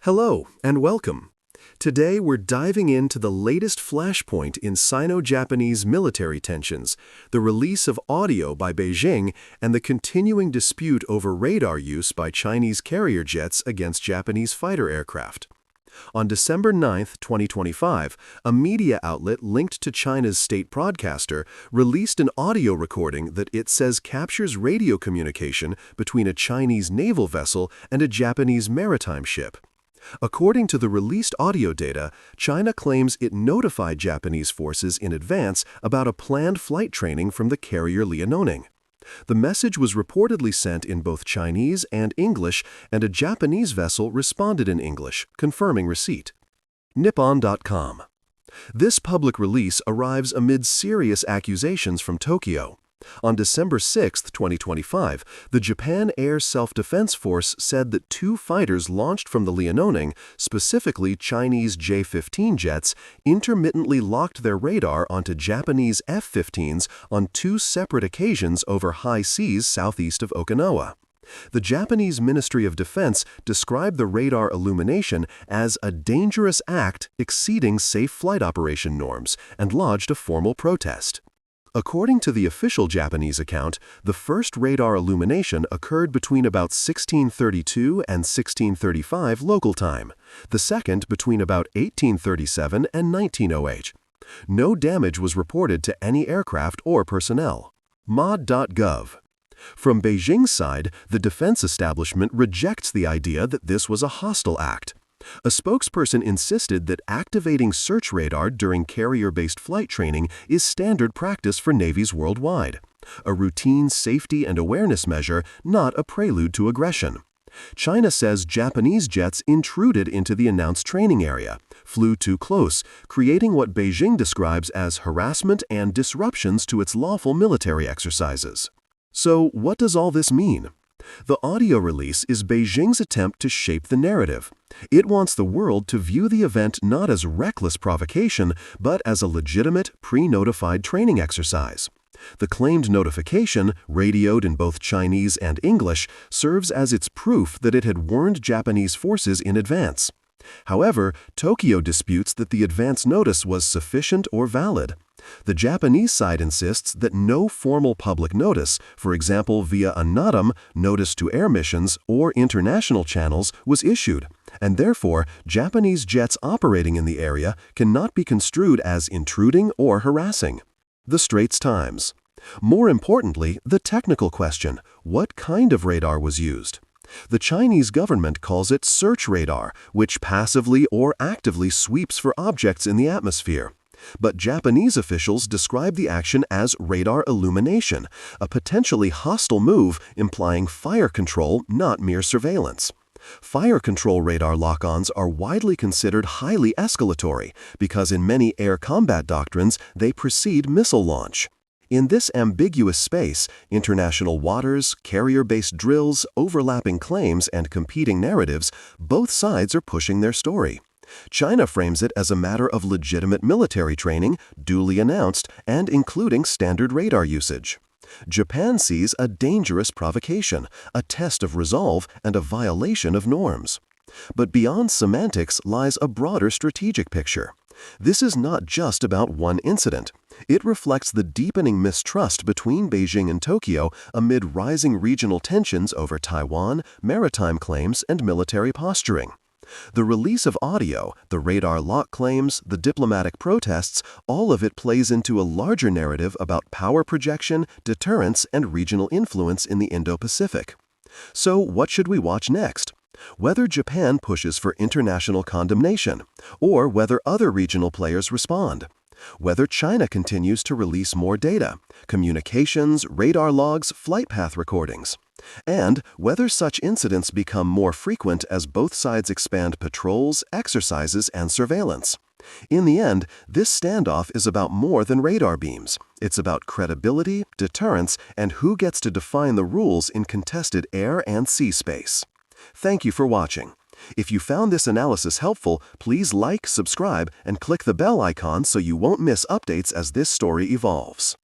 Hello and welcome. Today we're diving into the latest flashpoint in Sino-Japanese military tensions, the release of audio by Beijing, and the continuing dispute over radar use by Chinese carrier jets against Japanese fighter aircraft. On December 9, 2025, a media outlet linked to China's state broadcaster released an audio recording that it says captures radio communication between a Chinese naval vessel and a Japanese maritime ship. According to the released audio data, China claims it notified Japanese forces in advance about a planned flight training from the carrier Liaoning. The message was reportedly sent in both Chinese and English, and a Japanese vessel responded in English, confirming receipt. Nippon.com. This public release arrives amid serious accusations from Tokyo. On December 6, 2025, the Japan Air Self-Defense Force said that two fighters launched from the Liaoning, specifically Chinese J-15 jets, intermittently locked their radar onto Japanese F-15s on two separate occasions over high seas southeast of Okinawa. The Japanese Ministry of Defense described the radar illumination as a dangerous act exceeding safe flight operation norms and lodged a formal protest. According to the official Japanese account, the first radar illumination occurred between about 1632 and 1635 local time, the second between about 1837 and 1908. No damage was reported to any aircraft or personnel. Mod.gov. From Beijing's side, the defense establishment rejects the idea that this was a hostile act. A spokesperson insisted that activating search radar during carrier-based flight training is standard practice for navies worldwide, a routine safety and awareness measure, not a prelude to aggression. China says Japanese jets intruded into the announced training area, flew too close, creating what Beijing describes as harassment and disruptions to its lawful military exercises. So, what does all this mean? The audio release is Beijing's attempt to shape the narrative. It wants the world to view the event not as reckless provocation, but as a legitimate, pre-notified training exercise. The claimed notification, radioed in both Chinese and English, serves as its proof that it had warned Japanese forces in advance. However, Tokyo disputes that the advance notice was sufficient or valid. The Japanese side insists that no formal public notice, for example via a NADAM, notice to air missions, or international channels, was issued, and therefore Japanese jets operating in the area cannot be construed as intruding or harassing. The Straits Times. More importantly, the technical question: what kind of radar was used? The Chinese government calls it search radar, which passively or actively sweeps for objects in the atmosphere. But Japanese officials describe the action as radar illumination, a potentially hostile move implying fire control, not mere surveillance. Fire control radar lock-ons are widely considered highly escalatory because in many air combat doctrines they precede missile launch. In this ambiguous space, international waters, carrier-based drills, overlapping claims, and competing narratives, both sides are pushing their story. China frames it as a matter of legitimate military training, duly announced, and including standard radar usage. Japan sees a dangerous provocation, a test of resolve, and a violation of norms. But beyond semantics lies a broader strategic picture. This is not just about one incident. It reflects the deepening mistrust between Beijing and Tokyo amid rising regional tensions over Taiwan, maritime claims, and military posturing. The release of audio, the radar lock claims, the diplomatic protests, all of it plays into a larger narrative about power projection, deterrence, and regional influence in the Indo-Pacific. So what should we watch next? Whether Japan pushes for international condemnation, or whether other regional players respond. Whether China continues to release more data, communications, radar logs, flight path recordings. And whether such incidents become more frequent as both sides expand patrols, exercises, and surveillance. In the end, this standoff is about more than radar beams. It's about credibility, deterrence, and who gets to define the rules in contested air and sea space. Thank you for watching. If you found this analysis helpful, please like, subscribe, and click the bell icon so you won't miss updates as this story evolves.